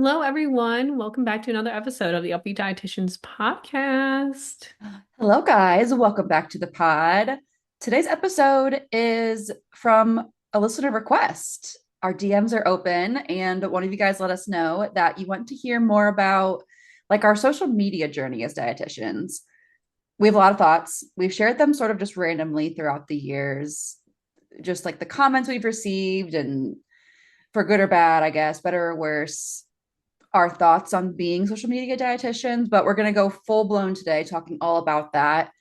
Hello, everyone. Welcome back to another episode of the Up-Beet Dietitians podcast. Hello, guys. Welcome back to the pod. Today's episode is from a listener request. Our DMs are open, and one of you guys let us know that you want to hear more about our social media journey as dietitians. We have a lot of thoughts. We've shared them sort of just randomly throughout the years, just like the comments we've received, and for good or bad, I guess, better or worse, our thoughts on being social media dietitians, but we're going to go full blown today talking all about that.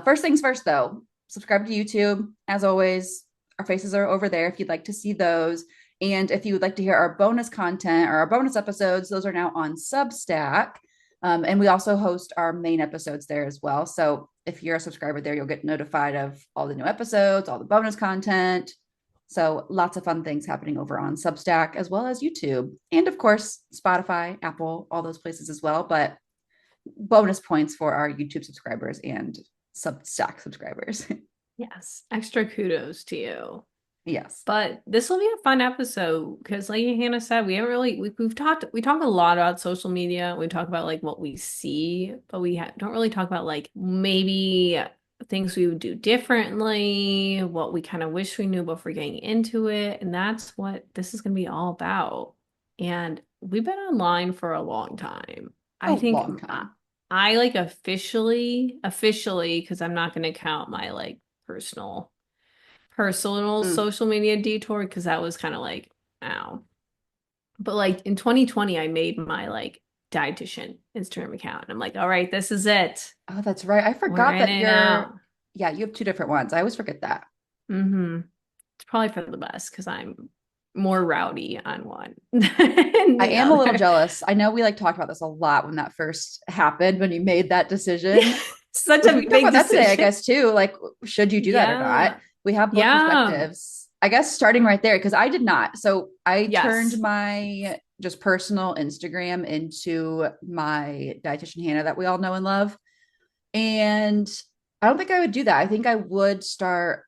First things first, though, subscribe to YouTube. As always, our faces are over there if you'd like to see those. And if you would like to hear our bonus content or our bonus episodes, those are now on Substack. And we also host our main episodes there as well. So if you're a subscriber there, you'll get notified of all the new episodes, all the bonus content, so lots of fun things happening over on Substack as well as YouTube. And of course, Spotify, Apple, all those places as well. But bonus points for our YouTube subscribers and Substack subscribers. Yes, extra kudos to you. Yes. But this will be a fun episode because, like Hannah said, we haven't really we talk a lot about social media. We talk about like what we see, but don't really talk about like maybe things we would do differently, what we kind of wish we knew before getting into it, and that's what this is going to be all about. And we've been online for a long time. A I think long time. I like officially, because I'm not going to count my like personal Mm. social media detour because that was kind of like, ow. But like in 2020, I made my like dietitian Instagram account. And I'm like, all right, this is it. Oh, that's right. I We're forgot in that it now. yeah, you have two different ones. I always forget that. Mm-hmm. It's probably for the best because I'm more rowdy on one than I the am a little other. jealous. I know we talked about this a lot when that first happened, when you made that decision, Such which we a can talk big about that today, I decision. guess, too. Like, should you do that or not? Yeah. We have both Yeah. perspectives. I guess starting right there, because I did not. So I turned Yes. my just personal Instagram into my dietitian Hannah that we all know and love. And I don't think I would do that. I think I would start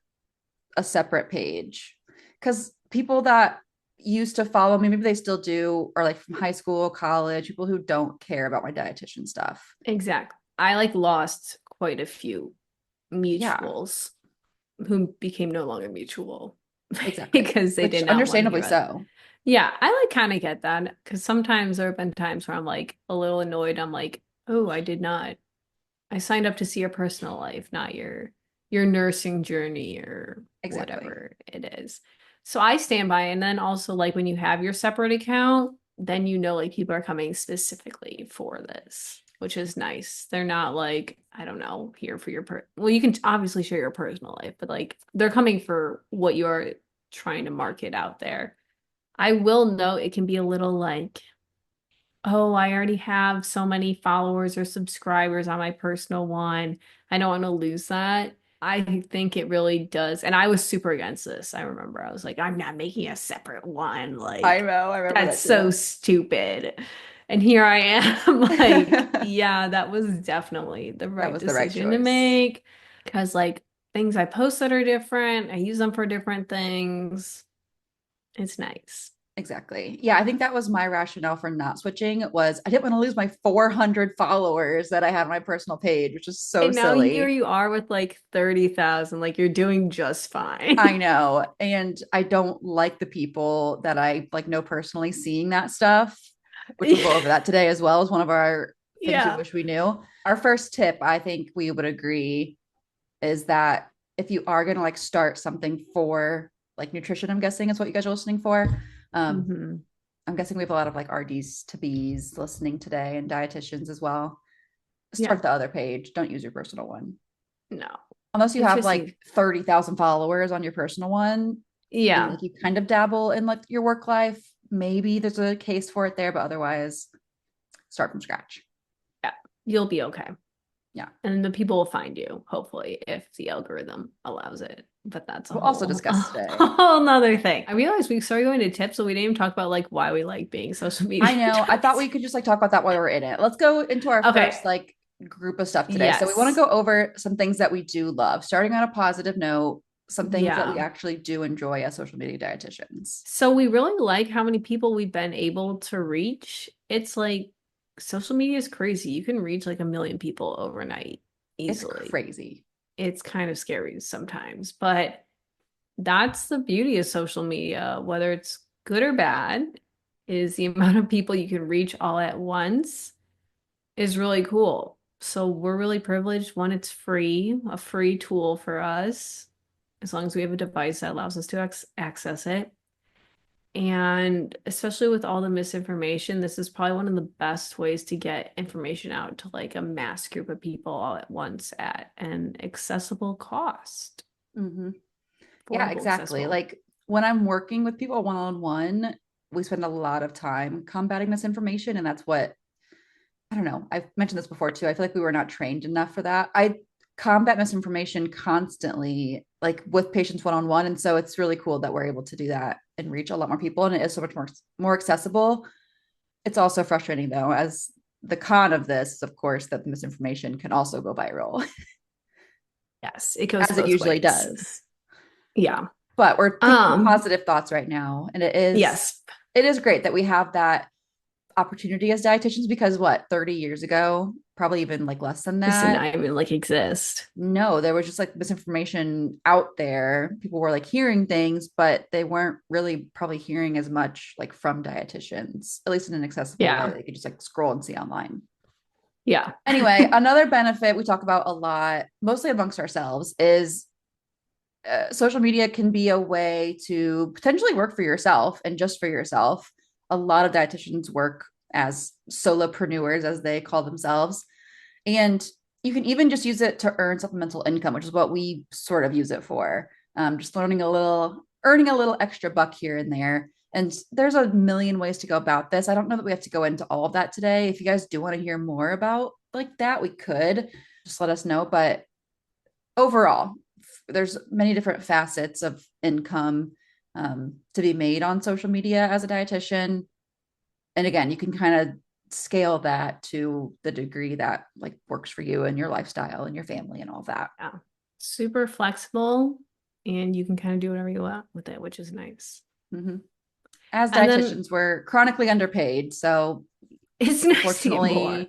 a separate page because people that used to follow me, maybe they still do, or like from high school, college, people who don't care about my dietitian stuff. Exactly. I like lost quite a few Yeah, mutuals who became no longer mutual exactly. because they Which did not want to hear understandably about it. so. Yeah, I like kind of get that because sometimes there have been times where I'm like a little annoyed. I'm like, oh, I did not. I signed up to see your personal life, not your nursing journey or Exactly. whatever it is. So I stand by. And then also like when you have your separate account, then you know like people are coming specifically for this, which is nice. They're not like, I don't know, here for your well, you can obviously share your personal life, but like they're coming for what you're trying to market out there. I will note it can be a little like, oh, I already have so many followers or subscribers on my personal one. I don't want to lose that. I think it really does. And I was super against this. I remember I was like, I'm not making a separate one. I Like, know. I remember that's that too. so stupid. And here I am, like, yeah, that was definitely the That right was the right decision to choice. make. Because, like, things I posted are different. I use them for different things. It's nice. Exactly. Yeah, I think that was my rationale for not switching was I didn't want to lose my 400 followers that I had on my personal page, which is so And now here silly. you are with like 30,000, like you're doing just I fine. know. And I don't like the people that I like know personally seeing that stuff, which we'll go over that today as well as one of our things we Yeah. wish we knew. Our first tip, I think we would agree, is that if you are going to like start something for like nutrition, I'm guessing is what you guys are listening for. Um, Hmm. I'm guessing we have a lot of like RDs to Bs listening today and dietitians as well. Yeah. Start the other page. Don't use your personal one. No. Unless you It's have just like 30,000 followers on your personal one and yeah. like you kind of dabble in like your work life, maybe there's a case for it there, but otherwise, start from scratch. Yeah. You'll be okay. Yeah. And the people will find you, hopefully, if the algorithm allows it. But that's We'll also a discuss today. whole nother thing. I realized we started going to tips, so we didn't even talk about like why we like being social media I know. I thought advertisers. we could just like talk about that while we're in it. Let's go into our first Okay. like group of stuff today. So we want to Yes. go over some things that we do love, starting on a positive note, some things that we Yeah. actually do enjoy as social media dietitians. So we really like how many people we've been able to reach. It's like social media is crazy. You can reach like 1 million people overnight It's easily. crazy. It's kind of scary sometimes, but that's the beauty of social media, whether it's good or bad, is the amount of people you can reach all at once is really cool. So we're really privileged. One, it's free, a free tool for us, as long as we have a device that allows us to access it. And especially with all the misinformation, this is probably one of the best ways to get information out to like a mass group of people all at once at an accessible cost. Mm-hmm. Yeah, Affordable, exactly. accessible. Like when I'm working with people one on one, we spend a lot of time combating misinformation. And that's what, I don't know, I've mentioned this before too. I feel like we were not trained enough for that. I combat misinformation constantly, like with patients one on one. And so it's really cool that we're able to do that and reach a lot more people. And it is so much more accessible. It's also frustrating though, as the con of this, of course, that the misinformation can also go viral, Yes, it goes as it both usually ways. does. Yeah. But we're thinking Um, positive thoughts right now, and yes. it is great that we have that opportunity as dietitians because what 30 years ago, probably even like less than This did that, not even like exist. no, there was just like misinformation out there. People were like hearing things, but they weren't really probably hearing as much like from dietitians, at least in an accessible way. Yeah. They could just like scroll and see online. Yeah. Anyway, another benefit we talk about a lot, mostly amongst ourselves, is social media can be a way to potentially work for yourself and just for yourself. A lot of dietitians work as solopreneurs, as they call themselves. And you can even just use it to earn supplemental income, which is what we sort of use it for. Just earning a little extra buck here and there. And there's a million ways to go about this. I don't know that we have to go into all of that today. If you guys do want to hear more about like that, we could just let us know. But overall, there's many different facets of income to be made on social media as a dietitian. And again, you can kind of scale that to the degree that like works for you and your lifestyle and your family and all of that. Yeah. Super flexible and you can kind of do whatever you want with it, which is nice. Mm-hmm. As And then dietitians, we're chronically underpaid. So it's nice to get more. unfortunately,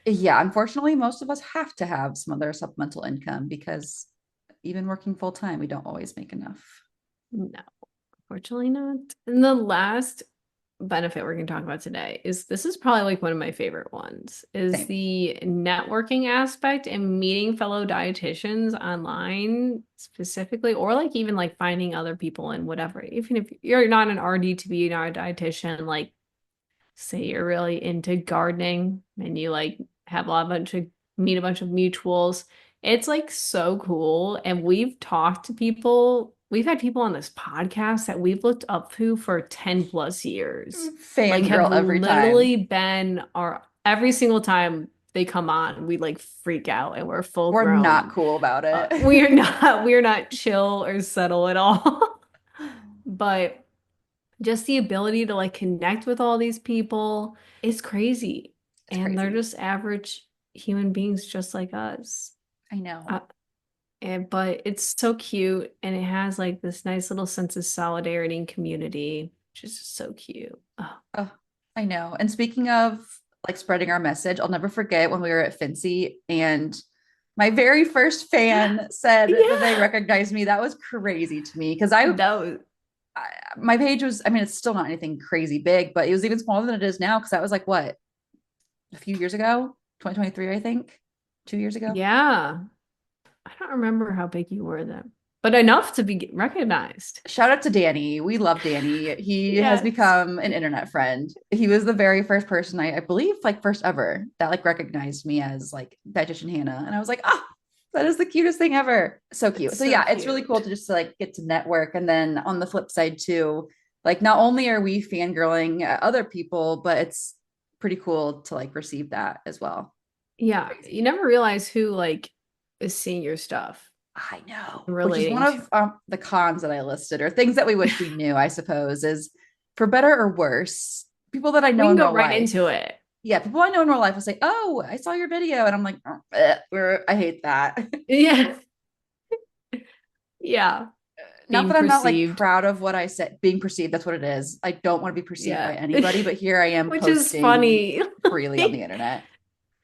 yeah, unfortunately, most of us have to have some other supplemental income because even working full time, we don't always make enough. No, fortunately not. And the last benefit we're going to talk about today is this is probably like one of my favorite ones is Same. the networking aspect and meeting fellow dietitians online specifically, or like even like finding other people and whatever. Even if you're not an RD to be not a dietitian, like say you're really into gardening and you like have a lot of bunch of meet a bunch of mutuals. It's like so cool. And we've talked to people, we've had people on this podcast that we've looked up to for 10 plus years. Like have Fangirl every time. literally been our every single time they come on, we like freak out and we're full We're not grown. cool about it. We're not chill or subtle at all. But just the ability to like connect with all these people is crazy. It's And they're crazy. just average human beings just like us. I know. Uh, but it's so cute and it has like this nice little sense of solidarity and community, which is just so cute. Oh, Oh, I know. And speaking of like spreading our message, I'll never forget when we were at Fincy and my very first fan said that they yeah. recognized me. That was crazy to me because That was, I my page was, I mean, it's still not anything crazy big, but it was even smaller than it is now because that was like what, a few years ago, 2023, I think, 2 years ago. yeah. I don't remember how big you were then, but enough to be recognized. Shout out to Danny. We love Danny. He has Yes. become an internet friend. He was the very first person I believe, like first ever that like recognized me as like dietitian Hannah. And I was like, oh, that is the cutest thing ever. So It's cute. So so yeah, it's really cool cute. to just like get to network. And then on the flip side too, like not only are we fangirling at other people, but it's pretty cool to like receive that as well. Yeah, you Crazy. never realize who like is seeing your stuff I know, and which is one relating to. of the cons that I listed, or things that we wish we knew, I suppose, is for better or worse, people that I We know can in go real right life. into it. Yeah, people I know in real life will say, "Oh, I saw your video," and I'm like, I hate that. Yeah. Yeah. Not Being that I'm not like perceived. proud of what I said, being perceived, that's what it is. I don't want to be perceived by Yeah. anybody, but here I am Which is posting funny. freely on the internet.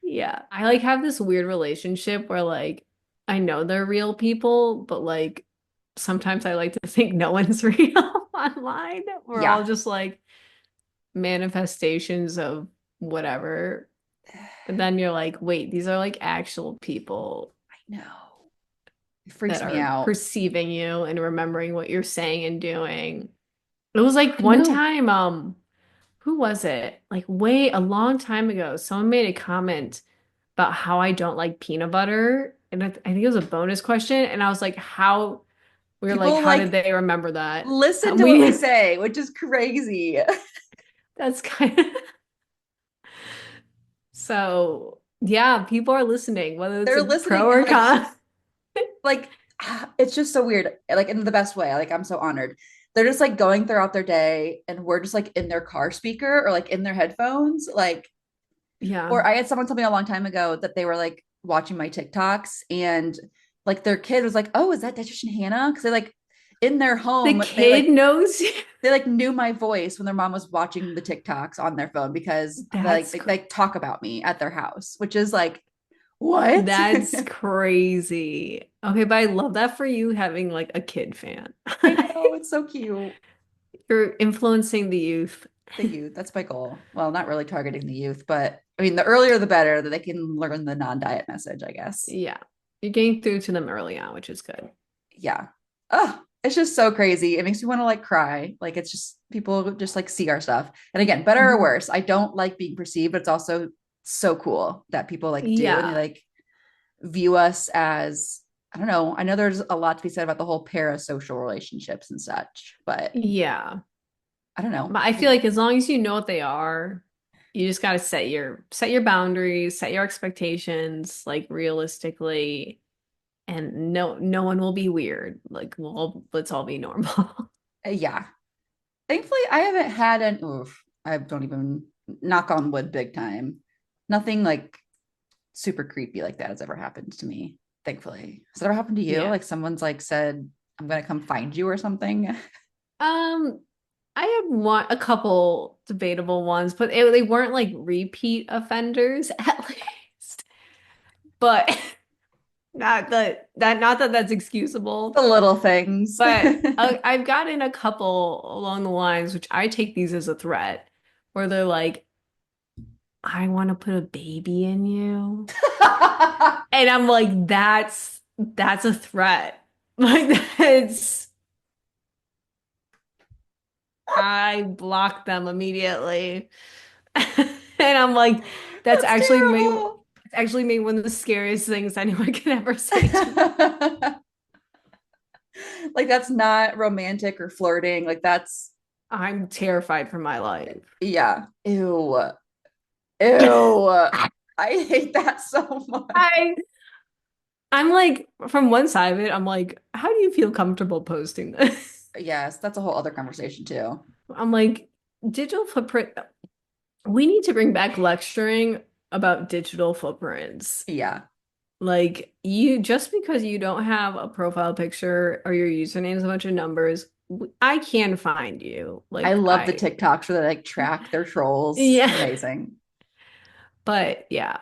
Yeah. I like have this weird relationship where like I know they're real people, but like sometimes I like to think no one's real online. We're all Yeah. just like manifestations of whatever. But then you're like, wait, these are like actual people No. It that freaks me are out. perceiving you and remembering what you're saying and doing. It was like I one know. time, who was it? Like way a long time ago, someone made a comment about how I don't like peanut butter. And I think it was a bonus question. And I was like, how we were like, People how did like they remember that? listen And to what we we say, which is crazy. that's kind of so yeah, people are listening, whether it's They're a pro listening and or con. like it's just so weird. Like in the best way. Like I'm so honored. They're just like going throughout their day and we're just like in their car speaker or like in their headphones. Like, Yeah. or I had someone tell me a long time ago that they were like watching my TikToks and like their kid was like, "Oh, is that dietitian Hannah?" Because they like in their The home, kid knows you. they like knew my voice when their mom was watching the TikToks on their phone because like That's they like talk about me at their house, which is like, what? that's crazy. Okay, but I love that for you having like a kid fan. I know, it's so cute. You're influencing the youth. The youth, that's my goal. Well, not really targeting the youth, but I mean, the earlier the better that they can learn the non-diet message, I guess. Yeah. You're getting through to them early on, which is good. Yeah. Oh, it's just so crazy. It makes me want to like cry. Like it's just people just like see our stuff. And again, better or Mhm. worse, I don't like being perceived, but it's also so cool that people like do and they Yeah. like view us as I don't know. I know there's a lot to be said about the whole parasocial relationships and such, but Yeah. I don't know. But I feel like as long as you know what they are, you just got to set your boundaries, set your expectations like realistically, and no one will be weird. Like, well, let's all be normal. Yeah. Thankfully, I haven't had an oof. I don't even knock on wood big time. Nothing like super creepy like that has ever happened to me. Thankfully. Has it ever happened to you? Yeah. Like someone's like said, I'm gonna come find you or something. Um, I had a couple debatable ones, but they weren't like repeat offenders at least. But not that that's excusable. The little things. But I've gotten a couple along the lines, which I take these as a threat, where they're like, "I want to put a baby in you," and I'm like, that's a threat. Like that's I blocked them immediately. And I'm like, that's That's actually made terrible. it's actually made one of the scariest things anyone can ever say to me. Like that's not romantic or flirting. Like that's I'm terrified for my life. yeah. Ew. Ew. I hate that so much. I I'm like from one side of it, I'm like, how do you feel comfortable posting this? Yes, that's a whole other conversation too. I'm like, digital footprint. We need to bring back lecturing about digital footprints. Yeah. Like you just because you don't have a profile picture or your username is a bunch of numbers, I can find you. I Like love the I TikToks where they like track their trolls. yeah. Amazing. But yeah.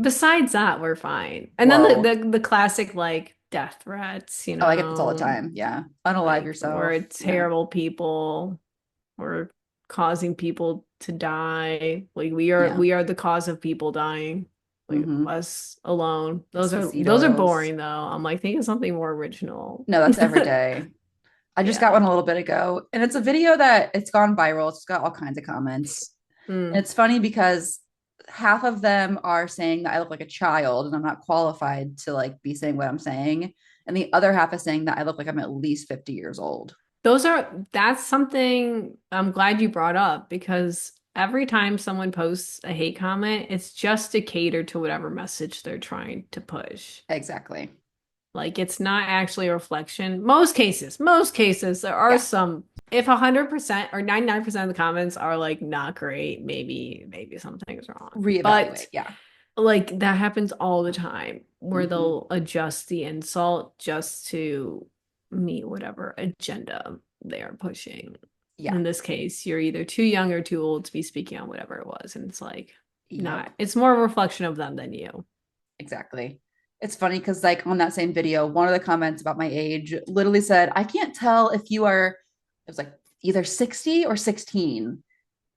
Besides that, we're fine. And then Whoa. the classic like death threats, Oh, I get this all the time. Yeah. Unalive like we're yourself. Yeah. terrible people. We're causing people to die. Like Yeah. we are the cause of people dying. Like Mm-hmm. us alone. Seed Those are oils. boring though. I'm like think of something more original. No, that's every day. I just got Yeah. one a little bit ago, and it's a video that it's gone viral. It's got all kinds of comments. And Mm. it's funny because half of them are saying that I look like a child and I'm not qualified to like be saying what I'm saying. And the other half is saying that I look like I'm at least 50 years old. That's something I'm glad you brought up because every time someone posts a hate comment, it's just to cater to whatever message they're trying to push. Exactly. Like it's not actually a reflection. Most cases, there are Yeah. some, if 100% or 99% of the comments are like not great, maybe something's wrong. Reevaluate. But Yeah. like that happens all the time where Mm-hmm. they'll adjust the insult just to meet whatever agenda they are pushing. Yeah. In this case, you're either too young or too old to be speaking on whatever it was. And it's like, Yep. not, it's more a reflection of them than you. Exactly. It's funny because, like, on that same video, one of the comments about my age literally said, I can't tell if you are, it was like either 60 or 16.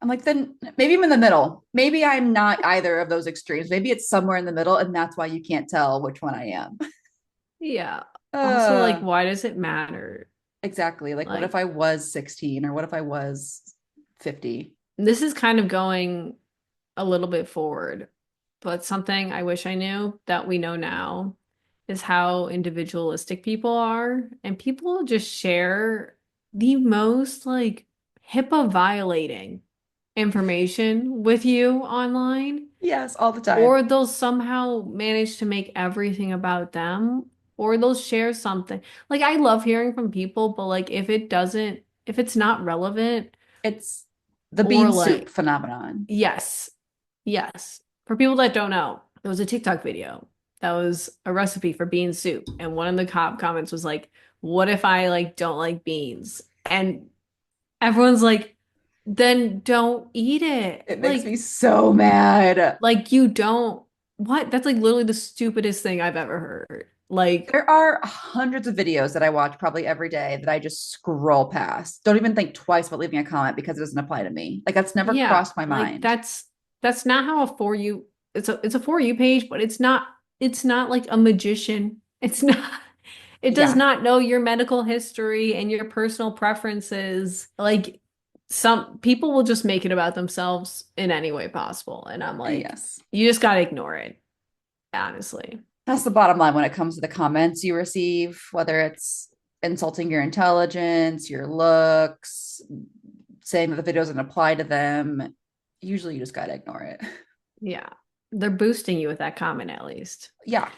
I'm like, then maybe I'm in the middle. Maybe I'm not either of those extremes. Maybe it's somewhere in the middle, and that's why you can't tell which one I am. Yeah. Also, like, Uh, why does it matter? exactly. Like, what if Like, I was 16 or what if I was 50? this is kind of going a little bit forward, but something I wish I knew that we know now is how individualistic people are. And people just share the most like HIPAA violating information with you online, Yes, all the time. or they'll somehow manage to make everything about them, or they'll share something. Like, I love hearing from people, but like, if it's not relevant, It's the or bean soup like, phenomenon. yes. Yes. For people that don't know, there was a TikTok video that was a recipe for bean soup. And one of the comments was like, what if I like don't like beans? And everyone's like, then don't eat it. It makes me so mad. Like you don't, what? That's like literally the stupidest thing I've ever heard. Like, There are hundreds of videos that I watch probably every day that I just scroll past. Don't even think twice about leaving a comment because it doesn't apply to me. Like that's never yeah, crossed my like mind. that's not how a for you it's a for you page, but it's not like a magician. It's not it does Yeah. not know your medical history and your personal preferences. Like some people will just make it about themselves in any way possible. And I'm like, Yes. you just gotta ignore it, honestly. That's the bottom line when it comes to the comments you receive, whether it's insulting your intelligence, your looks, saying that the video doesn't apply to them. Usually you just got to ignore it. Yeah. They're boosting you with that comment at least. Yeah.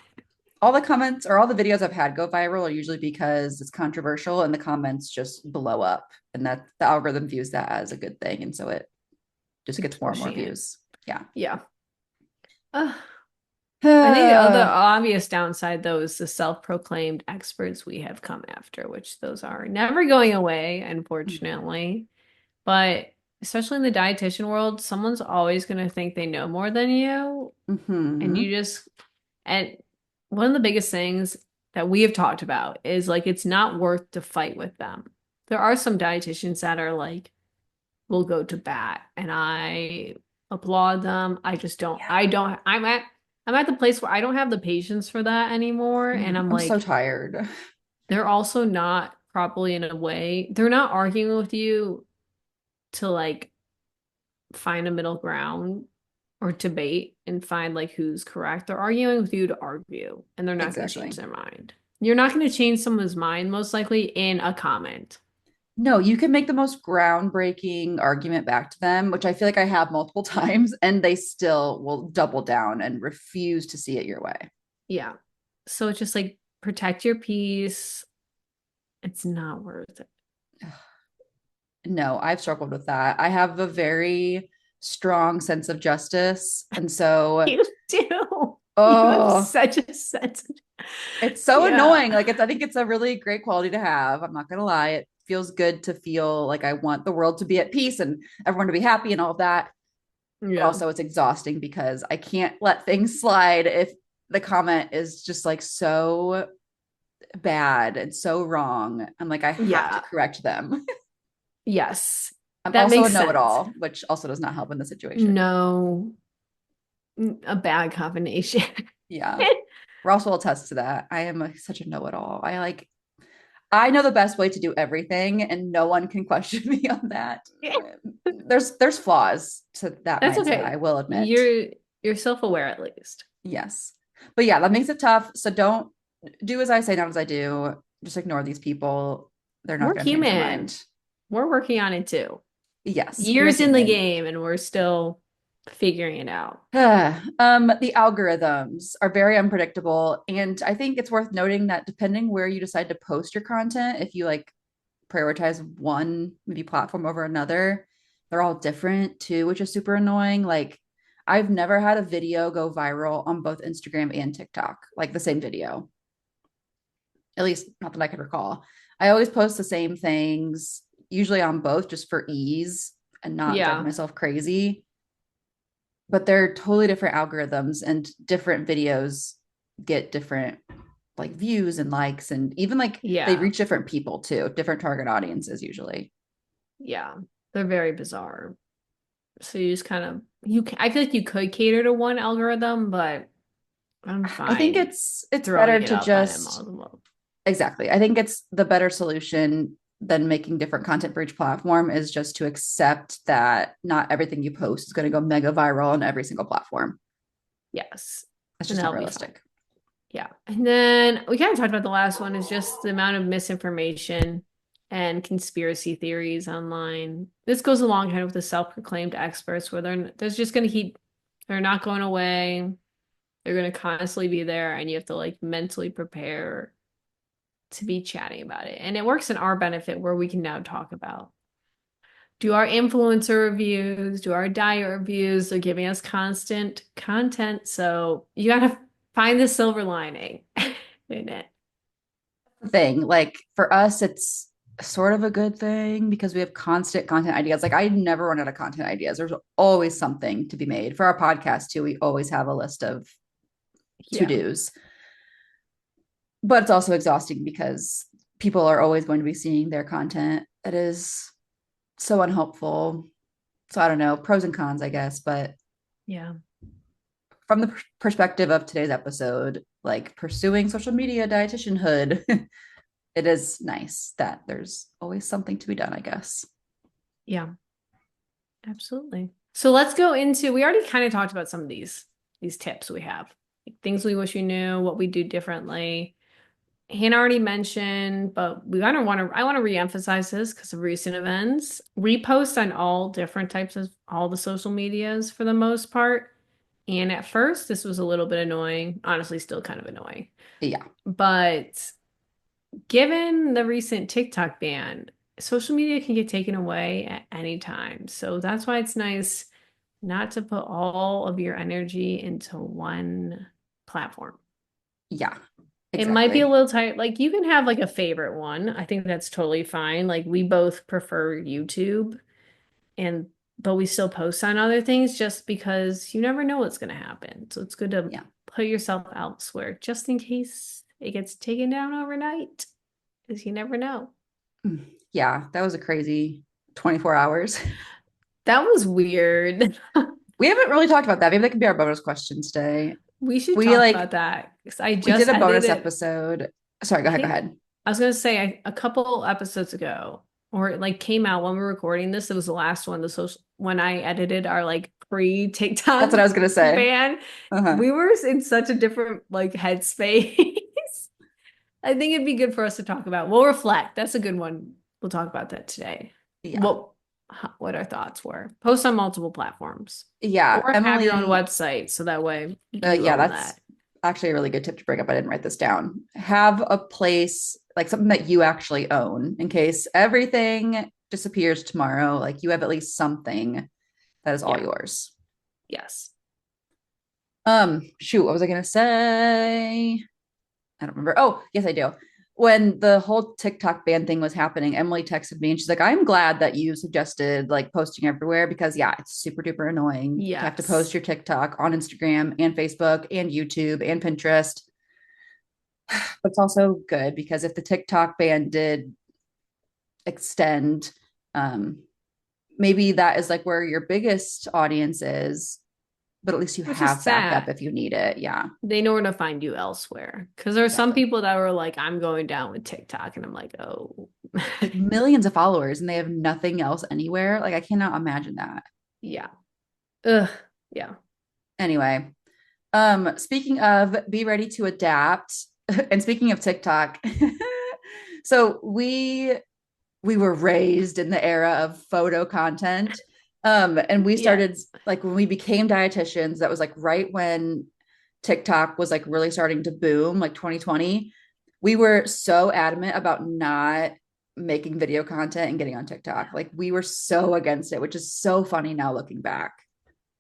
All the comments or all the videos I've had go viral are usually because it's controversial and the comments just blow up and that the algorithm views that as a good thing. And so it just Keeps gets more and more pushing it. views. Yeah. Yeah. Ugh. I think the other obvious downside, though, is the self-proclaimed experts we have come after, which those are never going away, unfortunately. But especially in the dietitian world, someone's always going to think they know more than you. And Mm-hmm. and one of the biggest things that we have talked about is like, it's not worth to fight with them. There are some dietitians that are like, will go to bat, and I applaud them. I Yeah. don't, I'm at the place where I don't have the patience for that anymore. And I'm I'm so like, tired. they're also not probably in a way, they're not arguing with you to like find a middle ground or debate and find like who's correct. They're arguing with you to argue, and they're not going to change Exactly. their mind. You're not going to change someone's mind, most likely in a comment. No, you can make the most groundbreaking argument back to them, which I feel like I have multiple times, and they still will double down and refuse to see it your way. Yeah. So it's just like protect your peace. It's not worth it. No, I've struggled with that. I have a very strong sense of justice. And so, You do. You have oh, such a sense. it's so Yeah. annoying. Like I think it's a really great quality to have. I'm not gonna lie. It feels good to feel like I want the world to be at peace and everyone to be happy and all of that. But Yeah. also it's exhausting because I can't let things slide if the comment is just like so bad and so wrong. I'm like, I have to Yeah. correct them. Yes. I'm That also a makes sense. know-it-all, which also does not help in the situation. No, a bad combination. Yeah. Ross will attest to that. I am such a know-it-all. I know the best way to do everything, and no one can question me on that. There's flaws to that That's mindset, I okay. will admit. You're self-aware at least. Yes. But yeah, that makes it tough. So don't do as I say, not as I do. Just ignore these people. They're not We're going to change your human. mind. We're working on it too. Yes, you're Years in the human. game and we're still figuring it out. The algorithms are very unpredictable. And I think it's worth noting that depending where you decide to post your content, if you like prioritize one maybe platform over another, they're all different too, which is super annoying. Like I've never had a video go viral on both Instagram and TikTok, like the same video. At least not that I could recall. I always post the same things, usually on both just for ease and not drive Yeah. myself crazy. But they're totally different algorithms, and different videos get different like views and likes, and even like they Yeah. reach different people too, different target audiences usually. Yeah. They're very bizarre. So you just kind of I feel like you could cater to one algorithm, but I'm I think fine it's better throwing it to up on them just all. exactly. I think it's the better solution than making different content for each platform is just to accept that not everything you post is going to go mega viral on every single platform. Yes. That's And just not that'll be fine. realistic. Yeah. And then we kind of talked about the last one is just the amount of misinformation and conspiracy theories online. This goes along kind of with the self-proclaimed experts where there's just going to keep, they're not going away. They're going to constantly be there and you have to like mentally prepare to be chatting about it. And it works in our benefit where we can now talk about do our influencer reviews, do our diet reviews. They're giving us constant content. So you got to find the silver lining in it. Thing like for us, it's sort of a good thing because we have constant content ideas. Like I never run out of content ideas. There's always something to be made for our podcast too. We always have a list of to Yeah. dos, but it's also exhausting because people are always going to be seeing their content that is so unhelpful. So I don't know, pros and cons, I guess. But Yeah. from the perspective of today's episode, like pursuing social media dietitianhood, it is nice that there's always something to be done, I guess. Yeah. Absolutely. So let's go into, we already kind of talked about some of these tips we have. Like things we wish we knew, what we do differently. Hannah already mentioned, but we kind of want to, I want to reemphasize this because of recent events. Repost on all different types of all the social medias for the most part. And at first, this was a little bit annoying, honestly, still kind of annoying. Yeah. But given the recent TikTok ban, social media can get taken away at any time. So that's why it's nice not to put all of your energy into one platform. Yeah. It might be a Exactly. little tight. Like you can have like a favorite one. I think that's totally fine. Like we both prefer YouTube and but we still post on other things just because you never know what's going to happen. So it's good to Yeah. put yourself elsewhere just in case it gets taken down overnight because you never know. Yeah. That was a crazy 24 hours. That was weird. We haven't really talked about that. Maybe that could be our bonus question today. We should We talk about like that because I we did just a bonus edited. episode. Sorry, go I ahead, go think ahead. I was gonna say a couple episodes ago, or it like came out when we were recording this. It was the last one, the social when I edited our like That's pre-TikTok what I was gonna say. ban. Uh-huh. We were in such a different like headspace. I think it'd be good for us to talk about. We'll reflect. That's a good one. We'll talk about that today. Yeah. What what our thoughts were. Post on multiple platforms, Yeah. or have your own Emily, website so that way you yeah, own that's that. actually a really good tip to bring up. I didn't write this down. Have a place like something that you actually own in case everything disappears tomorrow. Like you have at least something that is all Yeah. yours. Yes. Shoot, what was I gonna say? I don't remember. Oh, yes, I do. When the whole TikTok ban thing was happening, Emily texted me and she's like, I'm glad that you suggested like posting everywhere because, yeah, it's super duper annoying to have to post Yes. your TikTok on Instagram and Facebook and YouTube and Pinterest. But it's also good because if the TikTok ban did extend, um, maybe that is like where your biggest audience is, but at least you Which is have backup sad. if you need it. Yeah, They know where to find you elsewhere. Because there are some exactly. people that were like, I'm going down with TikTok. And I'm like, oh, Like millions of followers and they have nothing else anywhere. Like I cannot imagine that. yeah. Ugh. Yeah. Anyway, speaking of be ready to adapt, and speaking of TikTok, so we were raised in the era of photo content. And we started Yes. like when we became dietitians, that was like right when TikTok was like really starting to boom, like 2020. We were so adamant about not making video content and getting on TikTok. Like we were so against it, which is so funny now looking back.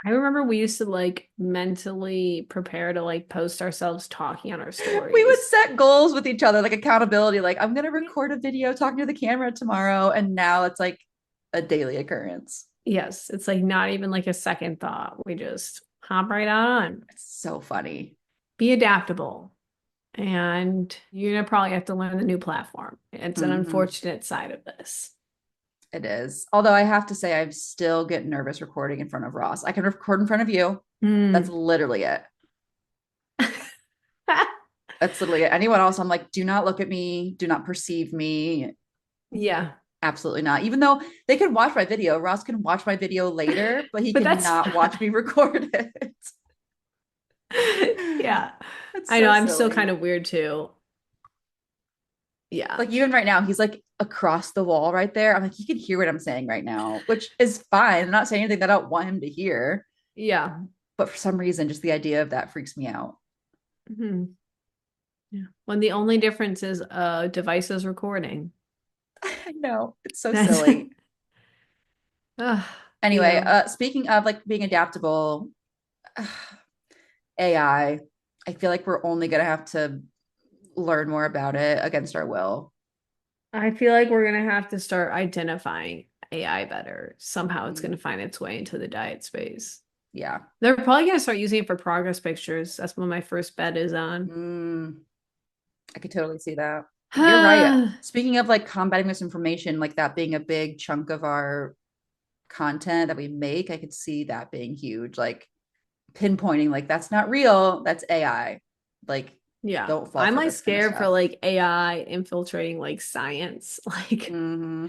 I remember we used to like mentally prepare to like post ourselves talking on our We would stories. set goals with each other, like accountability, like I'm going to record a video talking to the camera tomorrow. And now it's like a daily occurrence. Yes, it's like not even like a second thought. We just hop right on. It's so funny. Be adaptable. And you're gonna probably have to learn the new platform. It's an Mm-hmm. unfortunate side of this. It is. Although I have to say, I still get nervous recording in front of Ross. I can record in front of you. That's Hmm. literally it. That's literally it. Anyone else, I'm like, do not look at me. Do not perceive me. Yeah. Absolutely not. Even though they can watch my video, Ross can watch my video later, but he But that's cannot watch me record it. yeah. It's I know so I'm still kind silly. of weird too. Yeah. Like even right now, he's like across the wall right there. I'm like, he can hear what I'm saying right now, which is fine. I'm not saying anything that I don't want him to hear. Yeah. But for some reason, just the idea of that freaks me out. Mhm. Yeah. When the only difference is device is recording. I know. It's so That's silly. uh, Anyway, yeah. speaking of like being adaptable, AI, I feel like we're only gonna have to learn more about it against our will. I feel like we're gonna have to start identifying AI better. Somehow it's Mhm. gonna find its way into the diet space. Yeah. They're probably gonna start using it for progress pictures. That's what my first bet is on. I could totally see that. You're right. Speaking of like combating misinformation, like that being a big chunk of our content that we make, I could see that being huge. Like pinpointing, like that's not real, that's AI. Like, Yeah. don't fall I'm for like this kind of scared for stuff. like AI infiltrating like science. Hmm.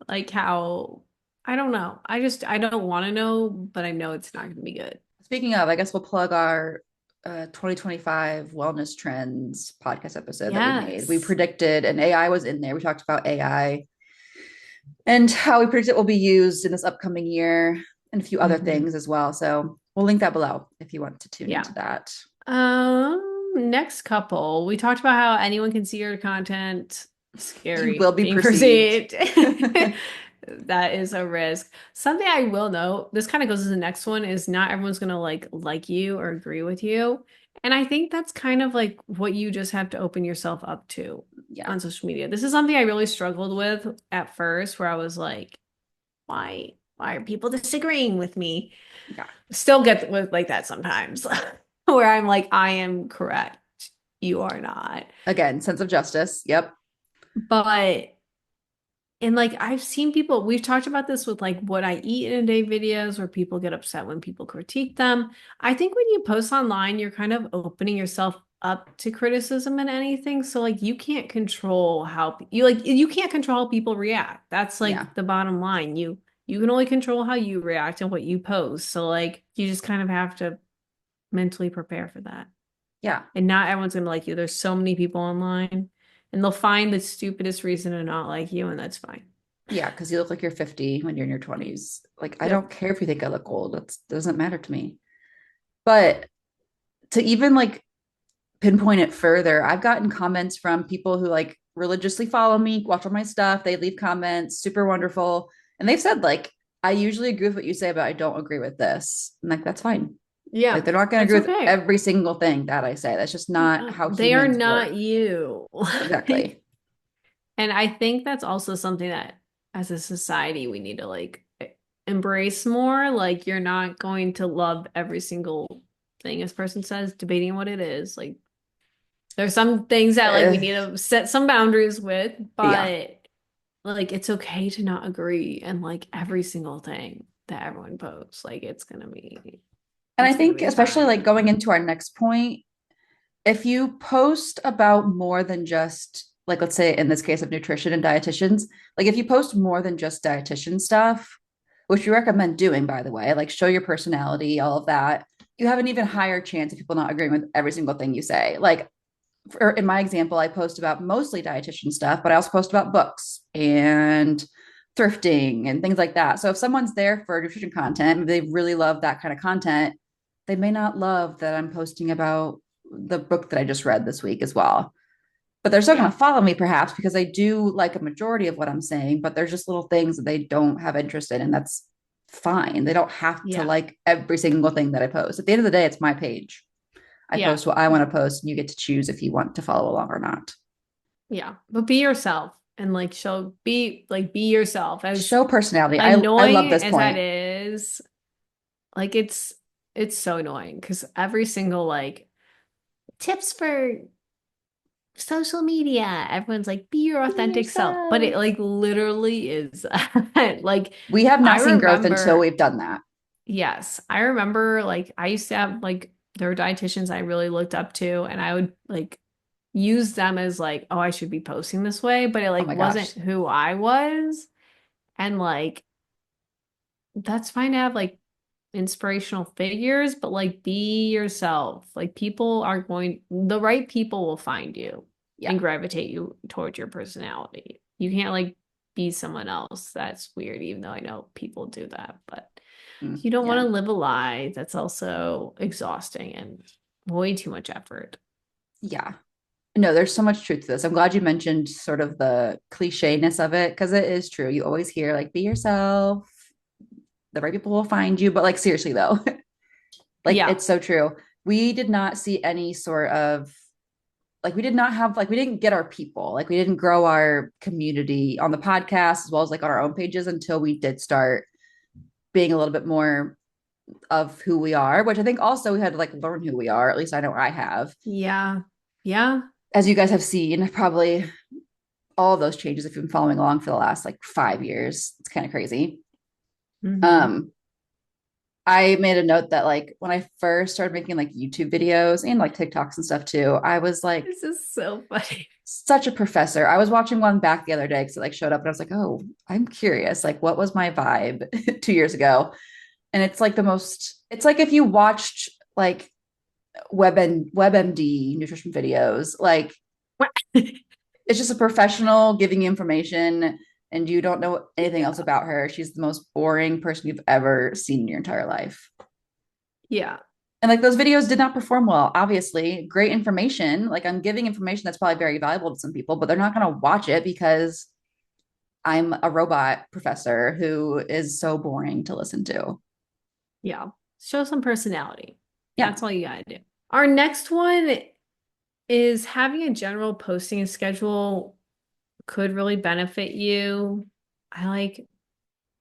Like how I don't know. I don't want to know, but I know it's not gonna be good. Speaking of, I guess we'll plug our 2025 wellness trends podcast episode that we made. We Yes. predicted, and AI was in there. We talked about AI and how we predict it will be used in this upcoming year and a few other Hmm. things as well. So we'll link that below if you want to tune Yeah. into that. Next couple. We talked about how anyone can see your content. You will Scary be being perceived. perceived. That is a risk. Something I will note, this kind of goes to the next one, is not everyone's gonna like you or agree with you. And I think that's kind of like what you just have to open yourself up to Yeah. on social media. This is something I really struggled with at first, where I was like, why are people disagreeing with me? Yeah. Still get with like that sometimes, where I'm like, I am correct. You are not. Again, sense of justice. Yep. But and like I've seen people, we've talked about this with like what I eat in a day videos where people get upset when people critique them. I think when you post online, you're kind of opening yourself up to criticism and anything. So like you can't control how you can't control how people react. That's Yeah. like the bottom line. You can only control how you react and what you post. So like you just kind of have to mentally prepare for that. Yeah. And not everyone's gonna like you. There's so many people online, and they'll find the stupidest reason to not like you, and that's fine. Yeah. Because you look like you're 50 when you're in your 20s. Like, I don't Yep. care if you think I look old. That doesn't matter to me. But to even like pinpoint it further, I've gotten comments from people who like religiously follow me, watch all my stuff. They leave comments, super wonderful. And they've said, like, I usually agree with what you say, but I don't agree with this. And like, that's fine. Like, Yeah, they're not going to it's agree with okay. every single thing that I say. That's just not how They are humans not work. you. Exactly. And I think that's also something that as a society we need to like embrace more. Like you're not going to love every single thing this person says, debating what it is. Like there's some things that like we Uh, need to set some boundaries with, yeah. but like it's okay to not agree and like every single thing that everyone posts. Like And I it's gonna think, be especially like fine. going into our next point, if you post about more than just, like, let's say in this case of nutrition and dietitians, like if you post more than just dietitian stuff, which you recommend doing, by the way, like show your personality, all of that, you have an even higher chance of people not agreeing with every single thing you say. Like, in my example, I post about mostly dietitian stuff, but I also post about books and thrifting and things like that. So if someone's there for nutrition content, maybe they really love that kind of content, they may not love that I'm posting about the book that I just read this week as well. But they're still going Yeah. to follow me perhaps because I do like a majority of what I'm saying, but there's just little things that they don't have interest in. And that's fine. They don't have to Yeah. like every single thing that I post. At the end of the day, it's my page. I Yeah. post what I want to post, and you get to choose if you want to follow along or not. Yeah. But be yourself and like be yourself. As Show personality. I love annoying this as that point. is, like it's so annoying because every single like tips for social media, everyone's like, be your Be authentic self. But it yourself. like literally is like We have I not seen growth until remember, we've done that. yes, I remember like I used to have like there were dietitians I really looked up to, and I would like use them as like, oh, I should be posting this way, but it Oh like my wasn't gosh. who I was. And like that's fine to have like inspirational figures, but like be yourself. Like the right people will find you Yeah. and gravitate you towards your personality. You can't like be someone else. That's weird, even though I know people do that. But you don't want Yeah. to live a lie that's also exhausting and way too much effort. Yeah. No, there's so much truth to this. I'm glad you mentioned sort of the clichéness of it because it is true. You always hear like be yourself, the right people will find you, but like seriously though, like Yeah. it's so true. We did not see any sort of like we did not have like we didn't get our people. Like we didn't grow our community on the podcast as well as like on our own pages until we did start being a little bit more of who we are, which I think also we had to like learn who we are. At least I know I have. Yeah. Yeah. As you guys have seen, probably all of those changes if you've been following along for the last like 5 years. It's kind of crazy. Hmm. Um, I made a note that like when I first started making like YouTube videos and like TikToks and stuff too, I was like This is so funny. such a professor. I was watching one back the other day because it like showed up and I was like, oh, I'm curious. Like, what was my vibe 2 years ago? And it's like the most, it's like if you watched like WebMD nutrition videos, like it's just a professional giving you information and you don't know anything else about her. She's the most boring person you've ever seen in your entire life. Yeah. And like those videos did not perform well, obviously. Great information. Like I'm giving information that's probably very valuable to some people, but they're not going to watch it because I'm a robot professor who is so boring to listen to. Yeah. Show some personality. Yeah. That's all you gotta do. Our next one is having a general posting schedule could really benefit you. I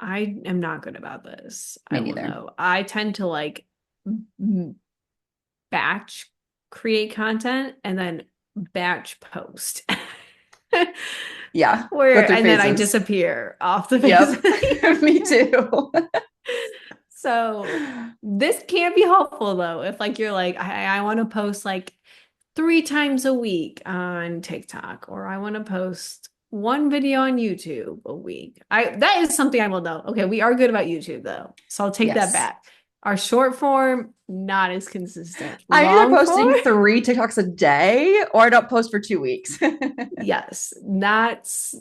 am not good about this. Me I will neither. know. I tend to like m- batch create content and then batch post. Yeah. Go Where through and then I phases. disappear off the face Yep. of the Me earth. too. So this can be helpful though. If like you're like, I want to post like 3 times a week on TikTok, or I want to post one video on YouTube a week. That is something I will know. Okay, we are good about YouTube though. So I'll take that Yes. back. Our short form, not as consistent. I'm either Long form, posting 3 TikToks a day or I don't post for 2 weeks. yes, that's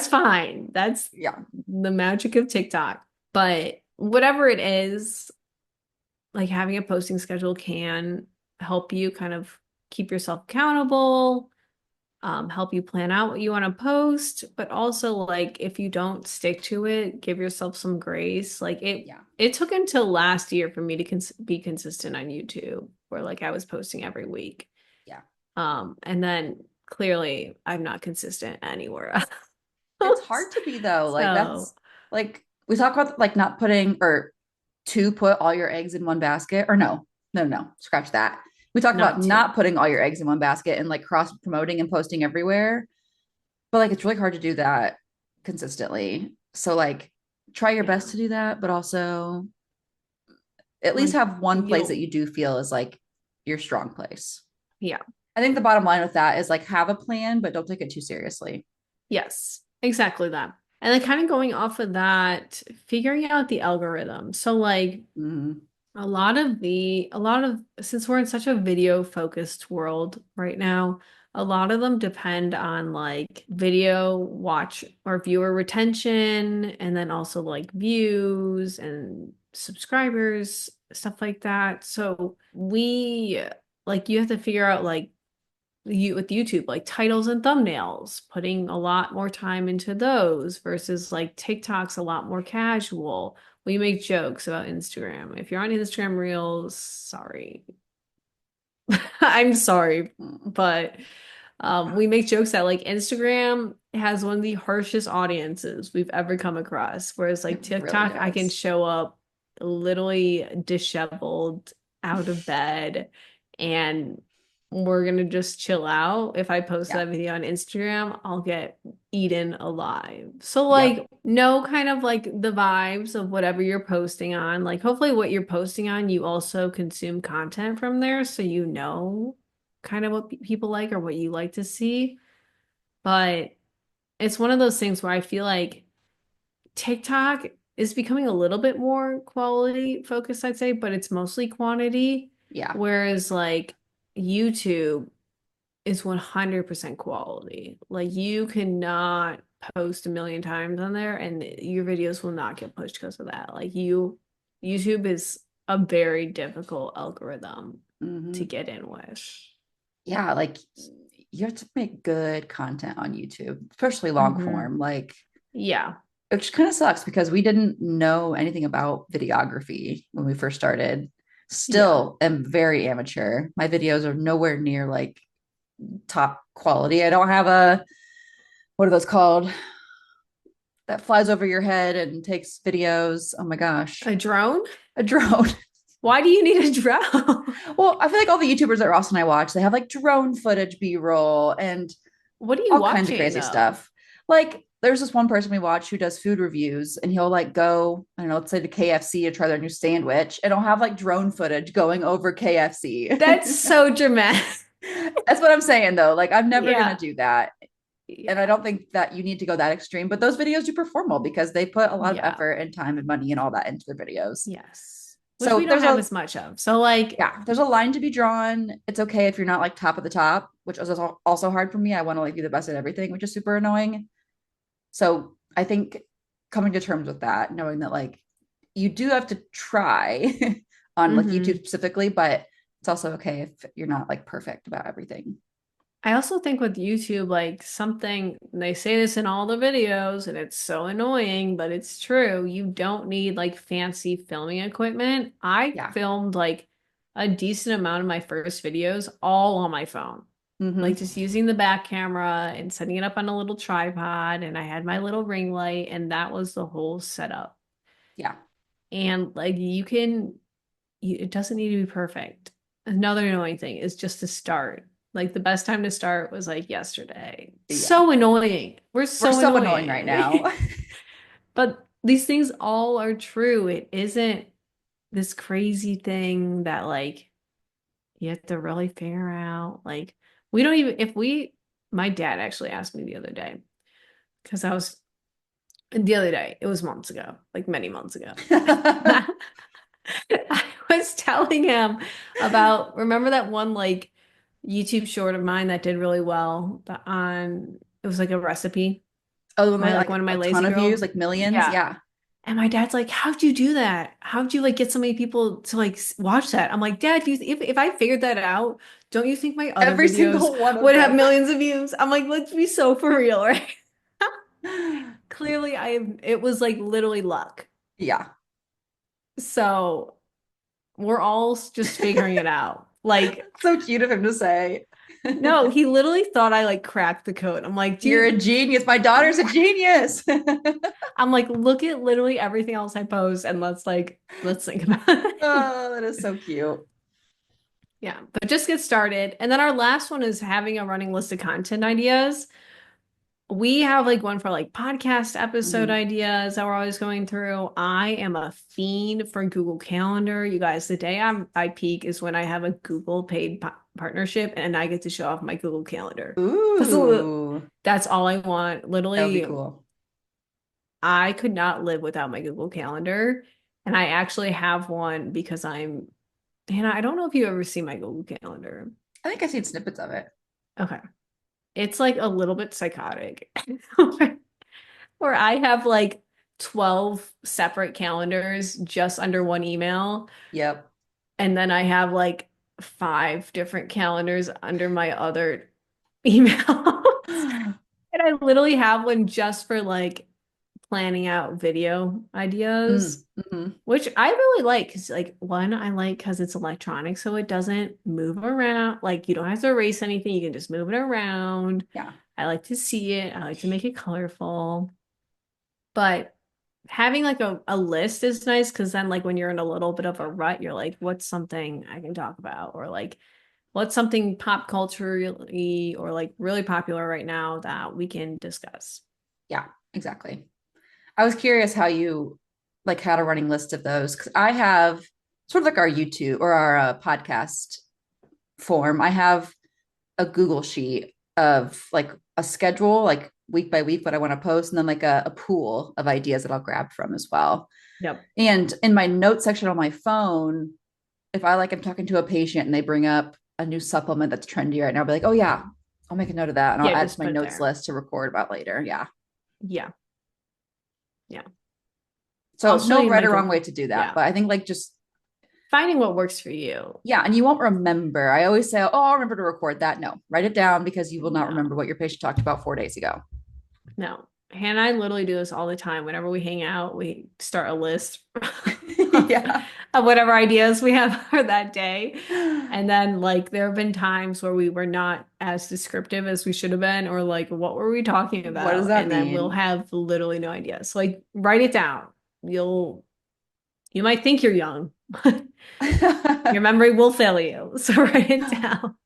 fine. That's Yeah. the magic of TikTok. But whatever it is, like having a posting schedule can help you kind of keep yourself accountable, help you plan out what you want to post, but also like if you don't stick to it, give yourself some grace. Like Yeah. it took until last year for me to be consistent on YouTube, where like I was posting every week. Yeah. And then clearly I'm not consistent anywhere It's else. hard to be though. Like So that's like we talk about like not putting or to put all your eggs in one basket or no, scratch that. We talk about not to. not putting all your eggs in one basket and like cross promoting and posting everywhere. But like it's really hard to do that consistently. So like try your Yeah. best to do that, but also at least Like have one place that you'll you do feel is like your strong place. yeah. I think the bottom line with that is like have a plan, but don't take it too seriously. Yes, exactly that. And then kind of going off of that, figuring out the algorithm. So like Mm, a lot of since we're in such a video focused world right now, a lot of them depend on like video watch or viewer retention and then also like views and subscribers, stuff like that. So we like you have to figure out like you with YouTube, like titles and thumbnails, putting a lot more time into those versus like TikTok's a lot more casual. We make jokes about Instagram. If you're on Instagram Reels, sorry. I'm sorry, Mm, but we make jokes that like Instagram has one of the harshest audiences we've ever come across, whereas it like really TikTok, I can does. show up literally disheveled, out of bed, and we're gonna just chill out. If I post Yeah. that video on Instagram, I'll get eaten alive. So Yep. like know kind of like the vibes of whatever you're posting on. Like hopefully what you're posting on, you also consume content from there so you know kind of what people like or what you like to see. But it's one of those things where I feel like TikTok is becoming a little bit more quality focused, I'd say, but it's mostly quantity. Yeah. Whereas like YouTube is 100% quality. Like you cannot post a million times on there and your videos will not get pushed because of that. YouTube is a very difficult algorithm to Hmm. get in with. Yeah, like you have to make good content on YouTube, especially long Hmm. form. Like, Yeah. which kind of sucks because we didn't know anything about videography when we first started. Yeah. Still am very amateur. My videos are nowhere near like top quality. I don't have a, what are those called? That flies over your head and takes videos. Oh my gosh. A drone? A drone. Why do you need a drone? Well, I feel like all the YouTubers that Ross and I watch, they have like drone footage, B-roll, and What are you all kinds of watching crazy though? stuff. Like there's this one person we watch who does food reviews and he'll like go, I don't know, let's say to KFC to try their new sandwich and he'll have like drone footage going over KFC. That's so dramatic. That's what I'm saying though. Like I'm never gonna Yeah. do that. And I Yeah. don't think that you need to go that extreme, but those videos do perform well because they put a lot of Yeah. effort and time and money and all that into their videos. Yes. Which we So don't there's have a, as much of. So like, yeah, there's a line to be drawn. It's okay if you're not like top of the top, which is also hard for me. I want to like be the best at everything, which is super annoying. So I think coming to terms with that, knowing that like you do have to try on like YouTube mhm. specifically, but it's also okay if you're not like perfect about everything. I also think with YouTube, like something they say this in all the videos, and it's so annoying, but it's true. You don't need like fancy filming equipment. I Yeah. filmed like a decent amount of my first videos all on my phone, like Mm-hmm. just using the back camera and setting it up on a little tripod. And I had my little ring light, and that was the whole setup. Yeah. And like it doesn't need to be perfect. Another annoying thing is just to start. Like the best time to start was like yesterday. Yeah. So annoying. We're We're so so annoying right annoying. now. But these things all are true. It isn't this crazy thing that like you have to really figure out. Like we don't even if we my dad actually asked me the other day because I was the other day, it was months ago, like many months ago. I was telling him about, remember that one like YouTube short of mine that did really well it was like a recipe Oh, the one by with like like one of my a ton lazy of views, girl. like millions. Yeah. Yeah. And my dad's like, how'd you do that? How'd you like get so many people to like watch that? I'm like, Dad, if I figured that out, don't you think my other Every videos single one of would have them. millions of views? I'm like, let's be so for real, right? Clearly, it was like literally luck. Yeah. So we're all just figuring it out. Like, So cute of him to say. no, he literally thought I like cracked the code. I'm like, You're a dude, genius. My daughter's a genius. I'm like, look at literally everything else I post and let's think about it. Oh, that is so cute. Yeah, but just get started. And then our last one is having a running list of content ideas. We have like one for like podcast episode Mhm. ideas that we're always going through. I am a fiend for Google Calendar. You guys, the day I peak is when I have a Google paid partnership and I get to show off my Google Calendar. That's Ooh, that's all I want. that would be Literally, cool. I could not live without my Google Calendar. And I actually have one because Hannah, I don't know if you ever see my Google Calendar. I think I've seen snippets of it. Okay. It's like a little bit psychotic where I have like 12 separate calendars just under one email. Yep. And then I have like five different calendars under my other. emails. And I literally have one just for like planning out video ideas, Mm-hmm. which I really like because like one, I like because it's electronic, so it doesn't move around. Like you don't have to erase anything, you can just move it around. Yeah. I like to see it, I like to make it colorful. But having like a list is nice because then like when you're in a little bit of a rut, you're like, what's something I can talk about? Or like what's something pop culturally or like really popular right now that we can discuss? Yeah, exactly. I was curious how you like had a running list of those because I have sort of like our YouTube or our podcast form. I have a Google sheet of like a schedule, like week by week, what I want to post, and then like a pool of ideas that I'll grab from as well. Yep. And in my notes section on my phone, if I like I'm talking to a patient and they bring up a new supplement that's trendy right now, I'll be like, oh yeah, I'll make a note of that and I'll Yeah, add to just my put it notes there. list to record about later. Yeah. Yeah. Yeah. So Also, no in right or like wrong way to do that. yeah, But I think like just finding what works for you. yeah, and you won't remember. I always say, oh, I'll remember to record that. No, write it down because you will not remember No, what your patient talked about 4 days ago. no. Hannah and I literally do this all the time. Whenever we hang out, we start a list of, Yeah. of whatever ideas we have for that day. And then like there have been times where we were not as descriptive as we should have been, or like what were we talking What does about? that And then we'll mean? have literally no idea. So like write it down. You'll you might think you're young. Your I memory will fail you. So write it down.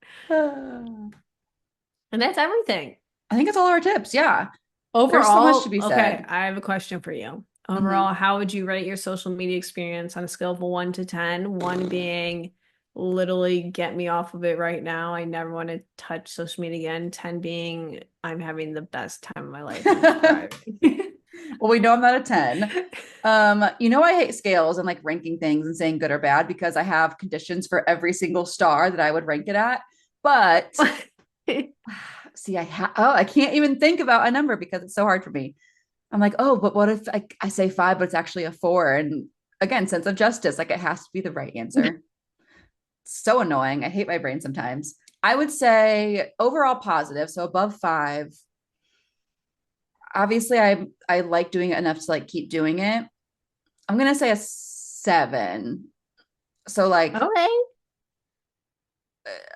And that's everything. think it's all our tips. Yeah. There's so much to Overall, be okay, said. I have a question for you. Hmm. Overall, how would you rate your social media experience on a scale of 1 to 10? 1 being literally get me off of it right now. I never want to touch social media again. 10 being I'm having the best time of my life. I'm thriving. Well, we know I'm not a 10. I hate scales and like ranking things and saying good or bad because I have conditions for every single star that I would rank it at. But see, I can't even think about a number because it's so hard for me. I'm like, oh, but what if I say five, but it's actually a four? And again, sense of justice, like it has to be the right answer. So annoying. I hate my brain sometimes. I would say overall positive, so above five. Obviously, I like doing it enough to like keep doing it. I'm gonna say a seven. So like Okay.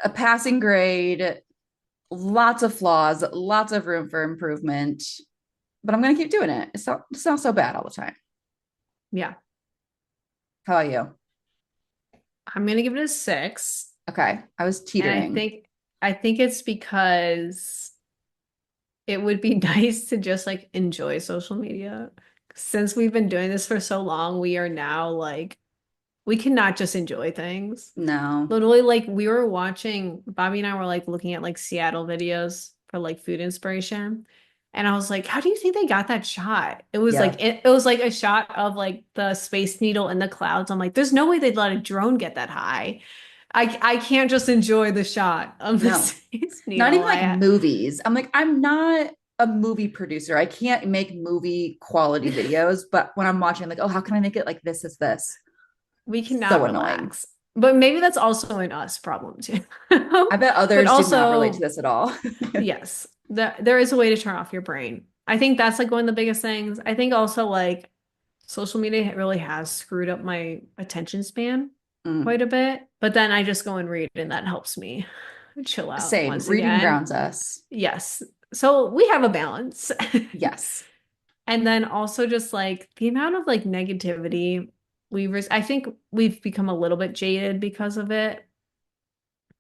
a passing grade, lots of flaws, lots of room for improvement. But I'm gonna keep doing it. It's not so bad all the time. Yeah. How about you? I'm gonna give it a 6. Okay, I was And teetering. I think it's because it would be nice to just like enjoy social media. Since we've been doing this for so long, we are now like we cannot just enjoy things. No, Literally, like we were watching, Bobby and I were like looking at like Seattle videos for like food inspiration. And I was like, how do you think they got that shot? yeah, It was like a shot of like the Space Needle in the clouds. I'm like, there's no way they'd let a drone get that high. I can't just enjoy the shot of the no, Space not Needle. even like movies. I'm like, I'm not a movie producer. I can't make movie quality videos, but when I'm watching, I'm like, oh, how can I make it like this is this? We So cannot annoying. relax. But maybe that's also an us problem too. I bet But others do not relate to also, this at all. yes, there is a way to turn off your brain. I think that's like one of the biggest things. I think also like social media really has screwed up my attention span Mm. quite a bit. But then I just go and read and that helps me chill out Same. once Reading again. grounds us. Yes. So we have a balance. Yes. And then also just like the amount of like negativity I think we've become a little bit jaded because of it.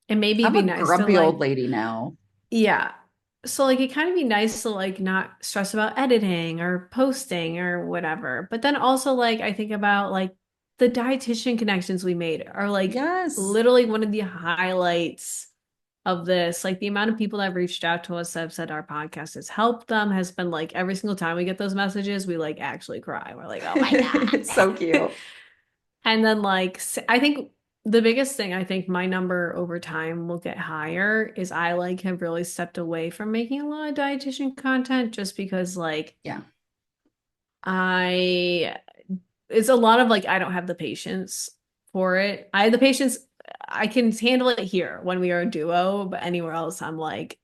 And maybe it'd I'm be a nice to grumpy old like, lady now. yeah. So like it kind of be nice to like not stress about editing or posting or whatever. But then also like I think about like the dietitian connections we made are like Yes. literally one of the highlights of this. Like the amount of people that have reached out to us that have said our podcast has helped them has been like every single time we get those messages, we like actually cry. We're like, oh my It's so God. cute. And then like I think the biggest thing I think my number over time will get higher is I like have really stepped away from making a lot of dietitian content just because like Yeah. I it's a lot of like I don't have the patience for it. I have the patience I can handle it here when we are a duo, but anywhere else I'm like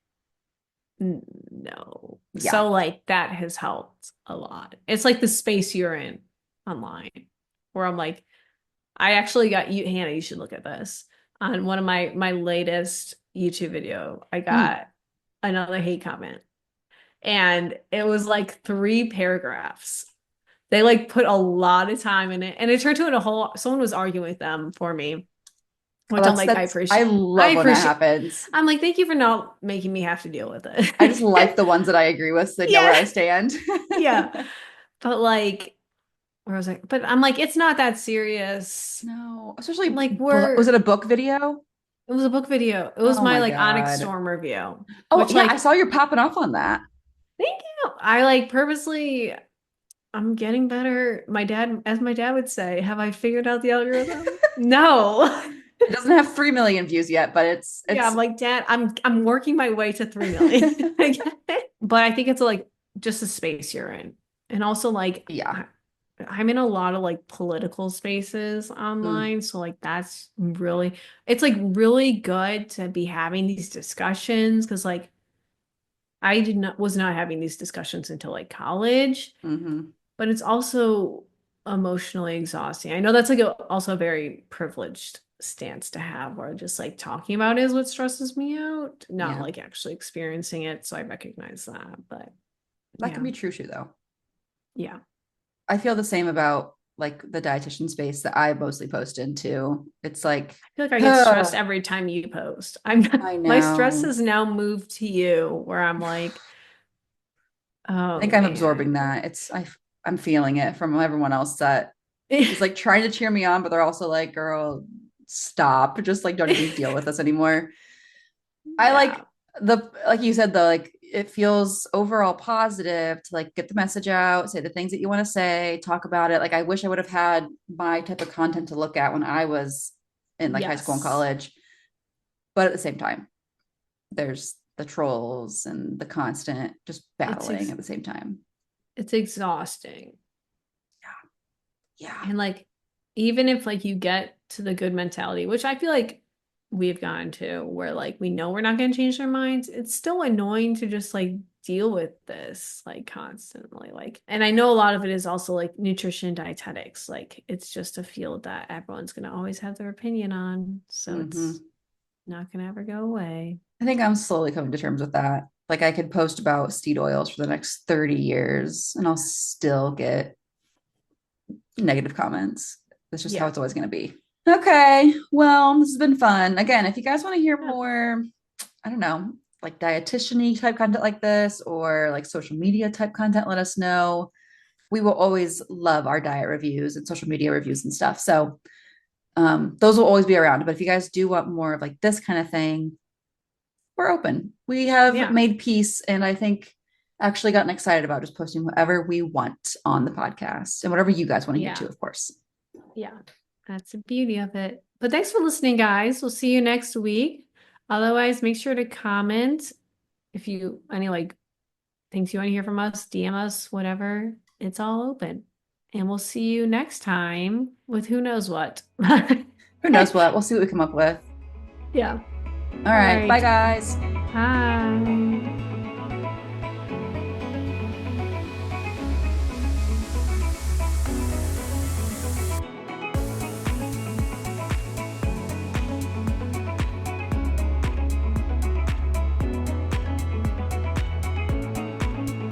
No. Yeah. So like that has helped a lot. It's like the space you're in online where I'm like, I actually got you, Hannah, you should look at this. On one of my latest YouTube video, I Mm. got another hate comment. And it was like 3 paragraphs. They like put a lot of time in it. And it turned to a whole someone was arguing with them for me, Oh, which I'm like, I I love when that appreciate happens. I'm like, thank you for not making me have to deal with I just like it. the ones that I agree with so they know where Yeah. I stand. Yeah. But like, where was I? But I'm like, it's not that serious. No, especially Like was we're it a book video? it was a book video. It was Oh my my like Onyx God. Storm review, Oh which yeah, I like saw you're popping off on that. thank you. I like purposely I'm getting better. As my dad would say, have I figured out the algorithm? No. It doesn't have 3 million views yet, but Yeah, I'm it's like, Dad, I'm working my way to 3 million. I get it. But I think it's like just the space you're in. And also like yeah. I'm in a lot of like political spaces Mm, online. So like that's really it's like really good to be having these discussions because like I did not was not having these discussions until like college, hmm. but it's also emotionally exhausting. I know that's like also a very privileged stance to have where just like talking about it is what stresses me out, not Yeah. like actually experiencing it. So I recognize that. But That can yeah, be true too, though. yeah. I feel the same about like the dietitian space that I mostly post into. It's like, I feel like I get stressed I every time you post. I'm my stress know. has now moved to you where I'm like, I oh think I'm absorbing man. that. I'm feeling it from everyone else that is like trying to cheer me on, but they're also like, girl, stop. Just like don't even deal with us anymore. I Yeah, like the like you said, the like it feels overall positive to like get the message out, say the things that you want to say, talk about it. Like I wish I would have had my type of content to look at when I was in like high school and yes. college. But at the same time, there's the trolls and the constant just It's battling ex at the same time. it's exhausting. Yeah. And like, even if like you get to the good mentality, which I feel like we've gotten to, where like we know we're not going to change our minds, it's still annoying to just like deal with this like constantly. Like, and I know a lot of it is also like nutrition dietetics. Like, it's just a field that everyone's going to always have their opinion on. So it's Hmm. not going to ever go away. I think I'm slowly coming to terms with that. Like I could post about seed oils for the next 30 years and I'll still get negative comments. That's just how Yeah. it's always going to be. Okay. Well, this has been fun. Again, if you guys want to hear Yeah. more, I don't know, like dietitian type content like this or like social media type content, let us know. We will always love our diet reviews and social media reviews and stuff. So those will always be around. But if you guys do want more of like this kind of thing, we're open. We have Yeah. made peace and I think actually gotten excited about just posting whatever we want on the podcast and whatever you guys want to hear too, Yeah. of course. Yeah. That's the beauty of it. But thanks for listening, guys. We'll see you next week. Otherwise, make sure to comment if you any like things you want to hear from us, DM us, whatever. It's all open. And we'll see you next time with who knows what. Who knows what? We'll see what we come up with. Yeah. All All right. Bye, right. guys. Bye.